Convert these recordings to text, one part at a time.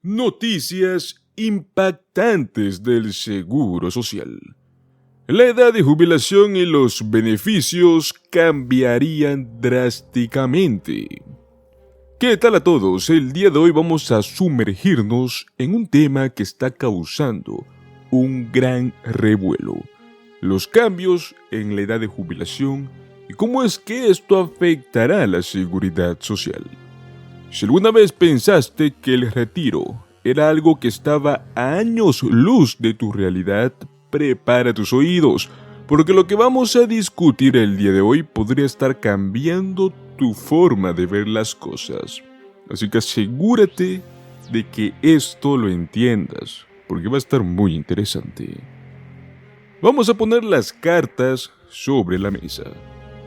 Noticias impactantes del Seguro Social. La edad de jubilación y los beneficios cambiarían drásticamente. ¿Qué tal a todos? El día de hoy vamos a sumergirnos en un tema que está causando un gran revuelo: los cambios en la edad de jubilación y cómo es que esto afectará a la seguridad social. Si alguna vez pensaste que el retiro era algo que estaba a años luz de tu realidad, prepara tus oídos, porque lo que vamos a discutir el día de hoy podría estar cambiando tu forma de ver las cosas. Así que asegúrate de que esto lo entiendas, porque va a estar muy interesante. Vamos a poner las cartas sobre la mesa.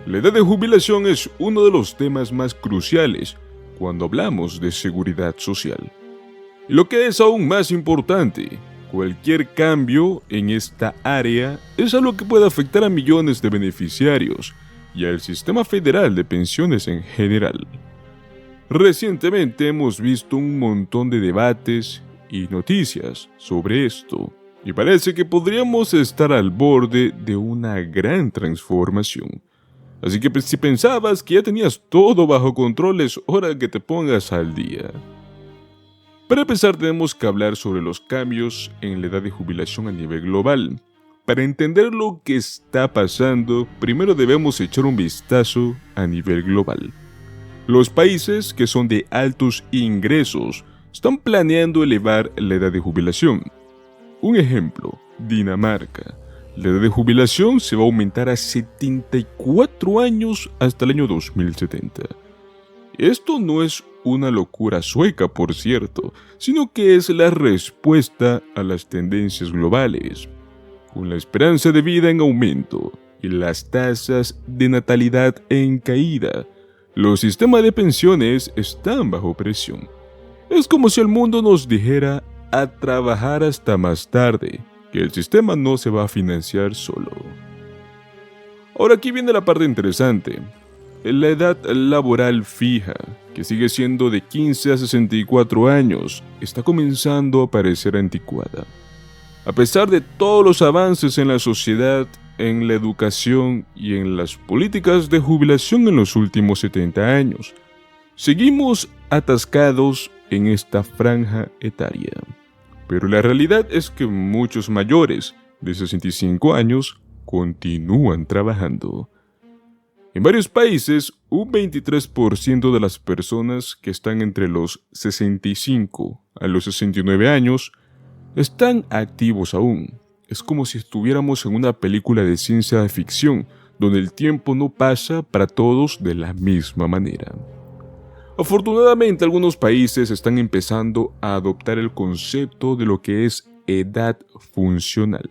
La edad de jubilación es uno de los temas más cruciales cuando hablamos de seguridad social. Y lo que es aún más importante, cualquier cambio en esta área es algo que puede afectar a millones de beneficiarios y al sistema federal de pensiones en general. Recientemente hemos visto un montón de debates y noticias sobre esto, y parece que podríamos estar al borde de una gran transformación. Así que si pensabas que ya tenías todo bajo control, es hora que te pongas al día. Para empezar, tenemos que hablar sobre los cambios en la edad de jubilación a nivel global. Para entender lo que está pasando, primero debemos echar un vistazo a nivel global. Los países que son de altos ingresos están planeando elevar la edad de jubilación. Un ejemplo, Dinamarca. La edad de jubilación se va a aumentar a 74 años hasta el año 2070. Esto no es una locura sueca, por cierto, sino que es la respuesta a las tendencias globales. Con la esperanza de vida en aumento y las tasas de natalidad en caída, los sistemas de pensiones están bajo presión. Es como si el mundo nos dijera a trabajar hasta más tarde, que el sistema no se va a financiar solo. Ahora aquí viene la parte interesante. La edad laboral fija, que sigue siendo de 15 a 64 años, está comenzando a parecer anticuada. A pesar de todos los avances en la sociedad, en la educación y en las políticas de jubilación en los últimos 70 años, seguimos atascados en esta franja etaria. Pero la realidad es que muchos mayores de 65 años continúan trabajando. En varios países, un 23% de las personas que están entre los 65 a los 69 años están activos aún. Es como si estuviéramos en una película de ciencia ficción, donde el tiempo no pasa para todos de la misma manera. Afortunadamente, algunos países están empezando a adoptar el concepto de lo que es edad funcional.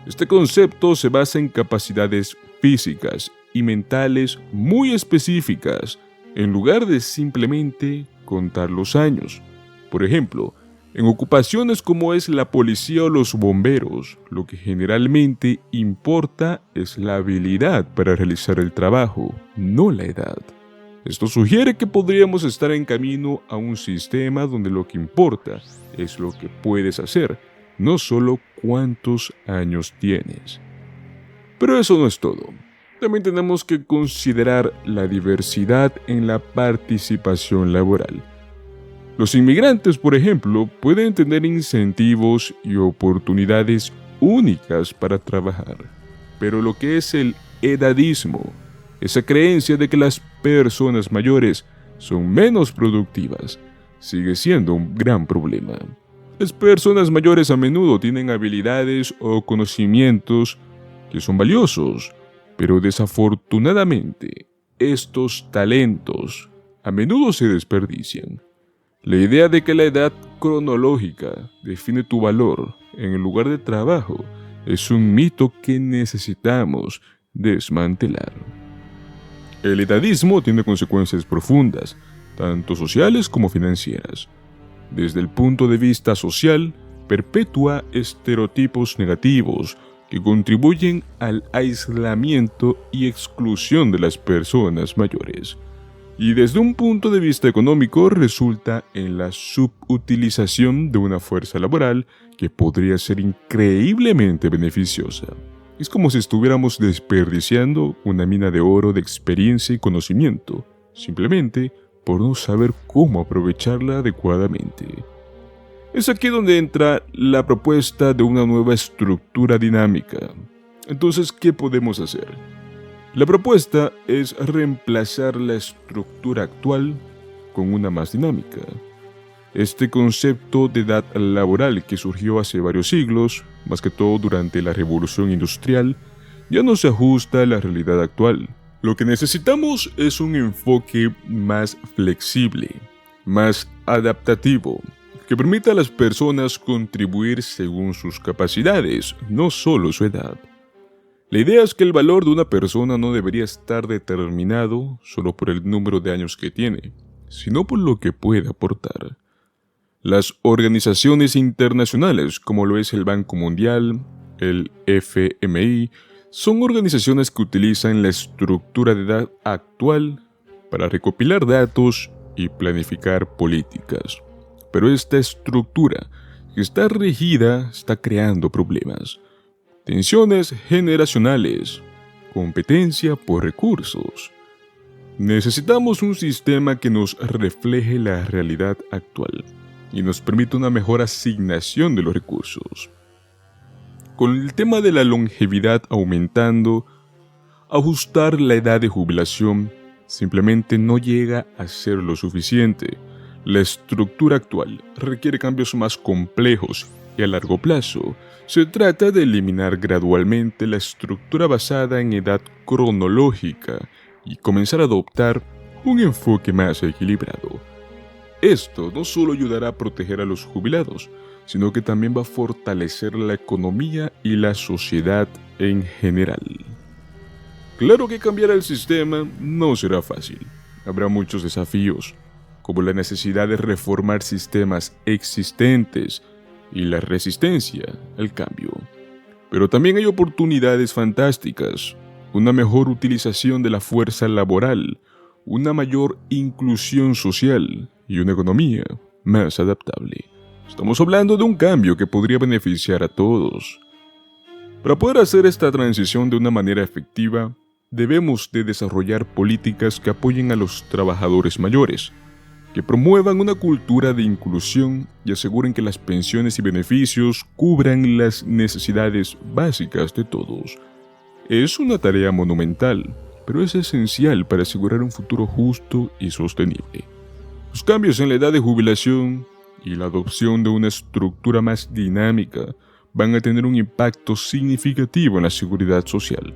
Este concepto se basa en capacidades físicas y mentales muy específicas, en lugar de simplemente contar los años. Por ejemplo, en ocupaciones como es la policía o los bomberos, lo que generalmente importa es la habilidad para realizar el trabajo, no la edad. Esto sugiere que podríamos estar en camino a un sistema donde lo que importa es lo que puedes hacer, no solo cuántos años tienes. Pero eso no es todo. También tenemos que considerar la diversidad en la participación laboral. Los inmigrantes, por ejemplo, pueden tener incentivos y oportunidades únicas para trabajar. Pero lo que es el edadismo, esa creencia de que las personas mayores son menos productivas, sigue siendo un gran problema. Las personas mayores a menudo tienen habilidades o conocimientos que son valiosos, pero desafortunadamente estos talentos a menudo se desperdician. La idea de que la edad cronológica define tu valor en el lugar de trabajo es un mito que necesitamos desmantelar. El edadismo tiene consecuencias profundas, tanto sociales como financieras. Desde el punto de vista social, perpetúa estereotipos negativos que contribuyen al aislamiento y exclusión de las personas mayores. Y desde un punto de vista económico resulta en la subutilización de una fuerza laboral que podría ser increíblemente beneficiosa. Es como si estuviéramos desperdiciando una mina de oro de experiencia y conocimiento, simplemente por no saber cómo aprovecharla adecuadamente. Es aquí donde entra la propuesta de una nueva estructura dinámica. Entonces, ¿qué podemos hacer? La propuesta es reemplazar la estructura actual con una más dinámica. Este concepto de edad laboral que surgió hace varios siglos, más que todo durante la Revolución Industrial, ya no se ajusta a la realidad actual. Lo que necesitamos es un enfoque más flexible, más adaptativo, que permita a las personas contribuir según sus capacidades, no solo su edad. La idea es que el valor de una persona no debería estar determinado solo por el número de años que tiene, sino por lo que puede aportar. Las organizaciones internacionales, como lo es el Banco Mundial, el FMI, son organizaciones que utilizan la estructura de edad actual para recopilar datos y planificar políticas. Pero esta estructura, que está regida, está creando problemas. Tensiones generacionales, competencia por recursos. Necesitamos un sistema que nos refleje la realidad actual y nos permita una mejor asignación de los recursos. Con el tema de la longevidad aumentando, ajustar la edad de jubilación simplemente no llega a ser lo suficiente. La estructura actual requiere cambios más complejos y a largo plazo se trata de eliminar gradualmente la estructura basada en edad cronológica y comenzar a adoptar un enfoque más equilibrado. Esto no solo ayudará a proteger a los jubilados, sino que también va a fortalecer la economía y la sociedad en general. Claro que cambiar el sistema no será fácil. Habrá muchos desafíos, como la necesidad de reformar sistemas existentes y la resistencia al cambio. Pero también hay oportunidades fantásticas, una mejor utilización de la fuerza laboral, una mayor inclusión social y una economía más adaptable. Estamos hablando de un cambio que podría beneficiar a todos. Para poder hacer esta transición de una manera efectiva, debemos de desarrollar políticas que apoyen a los trabajadores mayores, que promuevan una cultura de inclusión y aseguren que las pensiones y beneficios cubran las necesidades básicas de todos. Es una tarea monumental, pero es esencial para asegurar un futuro justo y sostenible. Los cambios en la edad de jubilación y la adopción de una estructura más dinámica van a tener un impacto significativo en la seguridad social.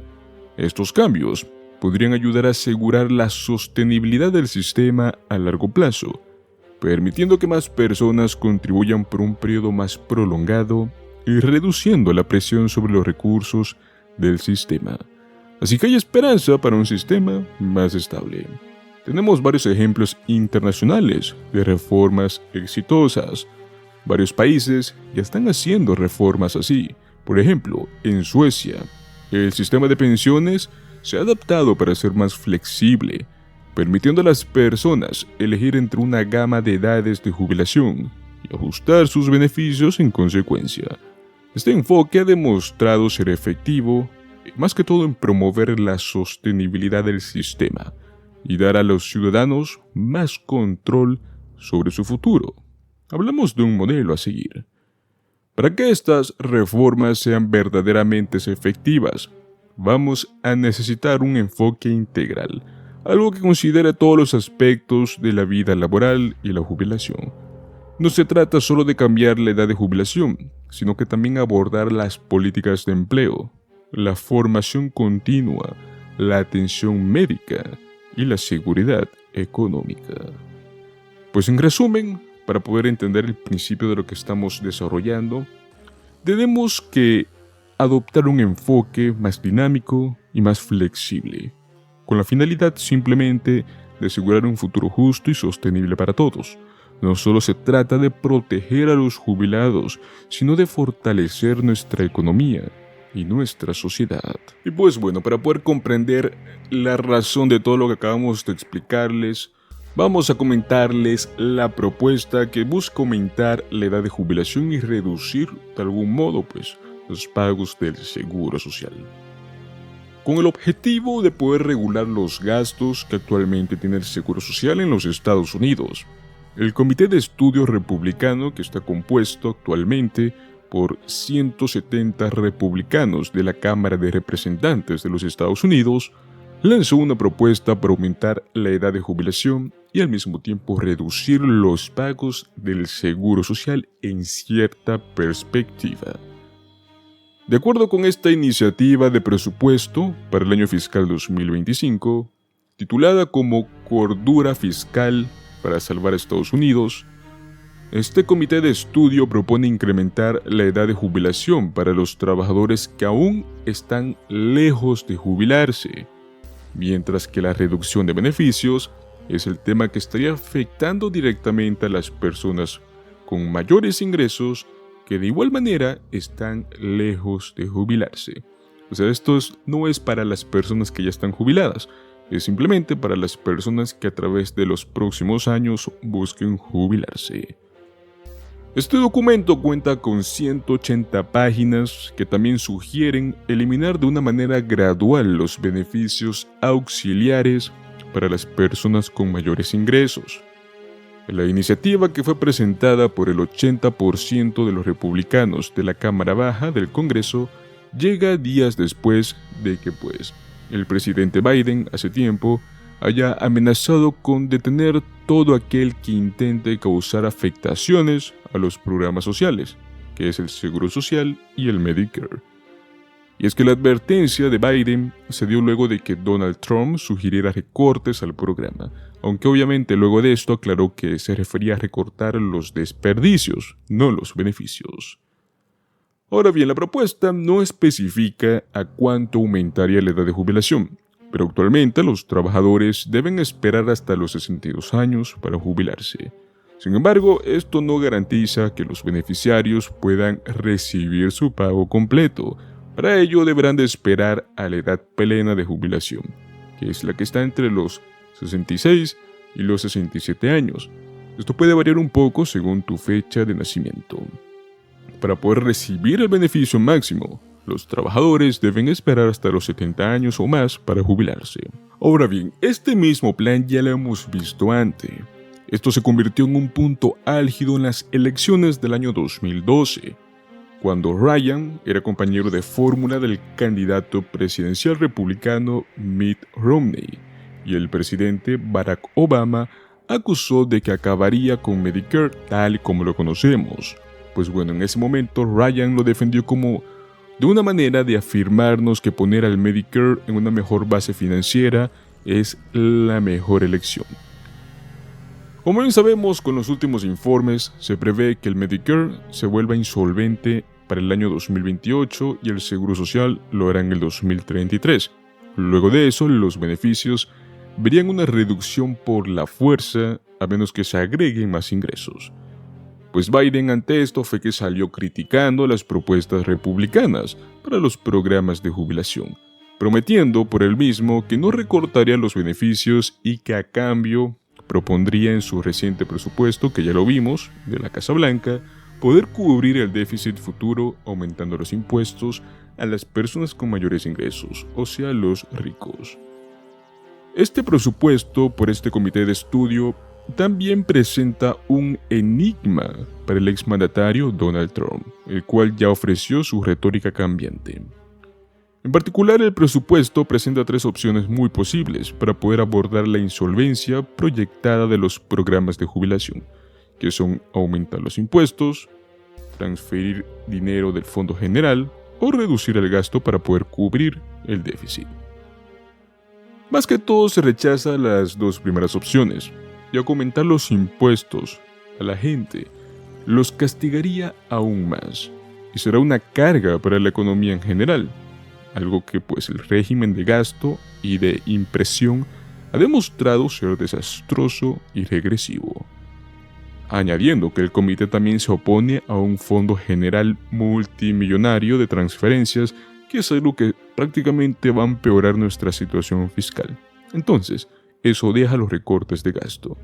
Estos cambios podrían ayudar a asegurar la sostenibilidad del sistema a largo plazo, permitiendo que más personas contribuyan por un periodo más prolongado y reduciendo la presión sobre los recursos del sistema. Así que hay esperanza para un sistema más estable. Tenemos varios ejemplos internacionales de reformas exitosas. Varios países ya están haciendo reformas así. Por ejemplo, en Suecia, el sistema de pensiones se ha adaptado para ser más flexible, permitiendo a las personas elegir entre una gama de edades de jubilación y ajustar sus beneficios en consecuencia. Este enfoque ha demostrado ser efectivo, más que todo en promover la sostenibilidad del sistema y dar a los ciudadanos más control sobre su futuro. Hablamos de un modelo a seguir. Para que estas reformas sean verdaderamente efectivas, vamos a necesitar un enfoque integral, algo que considere todos los aspectos de la vida laboral y la jubilación. No se trata solo de cambiar la edad de jubilación, sino que también abordar las políticas de empleo, la formación continua, la atención médica y la seguridad económica. Pues en resumen, para poder entender el principio de lo que estamos desarrollando, tenemos que adoptar un enfoque más dinámico y más flexible, con la finalidad simplemente de asegurar un futuro justo y sostenible para todos. No solo se trata de proteger a los jubilados, sino de fortalecer nuestra economía y nuestra sociedad. Y pues bueno, para poder comprender la razón de todo lo que acabamos de explicarles, vamos a comentarles la propuesta que busca aumentar la edad de jubilación y reducir de algún modo pues los pagos del seguro social, con el objetivo de poder regular los gastos que actualmente tiene el seguro social en los Estados Unidos. El Comité de Estudios Republicano, que está compuesto actualmente por 170 republicanos de la Cámara de Representantes de los Estados Unidos, lanzó una propuesta para aumentar la edad de jubilación y al mismo tiempo reducir los pagos del seguro social en cierta perspectiva. De acuerdo con esta iniciativa de presupuesto para el año fiscal 2025, titulada como Cordura Fiscal para Salvar a Estados Unidos, este comité de estudio propone incrementar la edad de jubilación para los trabajadores que aún están lejos de jubilarse, mientras que la reducción de beneficios es el tema que estaría afectando directamente a las personas con mayores ingresos que de igual manera están lejos de jubilarse. O sea, no es para las personas que ya están jubiladas, es simplemente para las personas que a través de los próximos años busquen jubilarse. Este documento cuenta con 180 páginas que también sugieren eliminar de una manera gradual los beneficios auxiliares para las personas con mayores ingresos. La iniciativa, que fue presentada por el 80% de los republicanos de la Cámara Baja del Congreso, llega días después de que el presidente Biden hace tiempo haya amenazado con detener todo aquel que intente causar afectaciones a los programas sociales, que es el Seguro Social y el Medicare. Y es que la advertencia de Biden se dio luego de que Donald Trump sugiriera recortes al programa, aunque obviamente luego de esto aclaró que se refería a recortar los desperdicios, no los beneficios. Ahora bien, la propuesta no especifica a cuánto aumentaría la edad de jubilación, pero actualmente los trabajadores deben esperar hasta los 62 años para jubilarse. Sin embargo, esto no garantiza que los beneficiarios puedan recibir su pago completo. Para ello deberán de esperar a la edad plena de jubilación, que es la que está entre los 66 y los 67 años. Esto puede variar un poco según tu fecha de nacimiento. Para poder recibir el beneficio máximo, los trabajadores deben esperar hasta los 70 años o más para jubilarse. Ahora bien, este mismo plan ya lo hemos visto antes. Esto se convirtió en un punto álgido en las elecciones del año 2012, cuando Ryan era compañero de fórmula del candidato presidencial republicano Mitt Romney, y el presidente Barack Obama acusó de que acabaría con Medicare tal como lo conocemos. Pues bueno, en ese momento Ryan lo defendió como de una manera de afirmarnos que poner al Medicare en una mejor base financiera es la mejor elección. Como bien sabemos, con los últimos informes se prevé que el Medicare se vuelva insolvente para el año 2028 y el Seguro Social lo hará en el 2033. Luego de eso, los beneficios verían una reducción por la fuerza a menos que se agreguen más ingresos. Pues Biden ante esto fue que salió criticando las propuestas republicanas para los programas de jubilación, prometiendo por él mismo que no recortaría los beneficios y que a cambio propondría en su reciente presupuesto, que ya lo vimos, de la Casa Blanca, poder cubrir el déficit futuro aumentando los impuestos a las personas con mayores ingresos, o sea, los ricos. Este presupuesto por este comité de estudio también presenta un enigma para el exmandatario Donald Trump, el cual ya ofreció su retórica cambiante. En particular, el presupuesto presenta 3 opciones muy posibles para poder abordar la insolvencia proyectada de los programas de jubilación, que son aumentar los impuestos, transferir dinero del Fondo General o reducir el gasto para poder cubrir el déficit. Más que todo se rechaza las 2 primeras opciones, y aumentar los impuestos a la gente los castigaría aún más y será una carga para la economía en general, algo que el régimen de gasto y de impresión ha demostrado ser desastroso y regresivo. Añadiendo que el comité también se opone a un fondo general multimillonario de transferencias que es algo que prácticamente va a empeorar nuestra situación fiscal. Entonces, eso deja los recortes de gasto.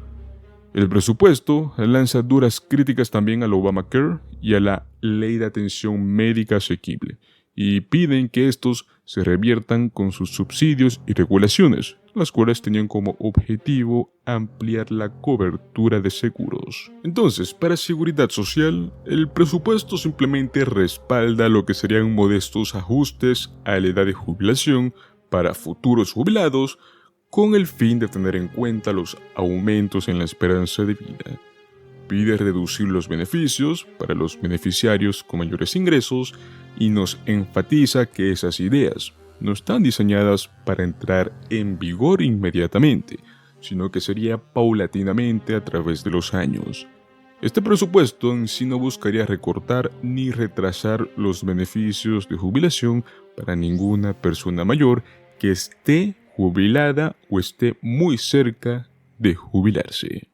El presupuesto lanza duras críticas también al Obamacare y a la Ley de Atención Médica Asequible, y piden que estos se reviertan con sus subsidios y regulaciones, las cuales tenían como objetivo ampliar la cobertura de seguros. Entonces, para seguridad social, el presupuesto simplemente respalda lo que serían modestos ajustes a la edad de jubilación para futuros jubilados, con el fin de tener en cuenta los aumentos en la esperanza de vida. Pide reducir los beneficios para los beneficiarios con mayores ingresos y nos enfatiza que esas ideas no están diseñadas para entrar en vigor inmediatamente, sino que sería paulatinamente a través de los años. Este presupuesto en sí no buscaría recortar ni retrasar los beneficios de jubilación para ninguna persona mayor que esté jubilada o esté muy cerca de jubilarse.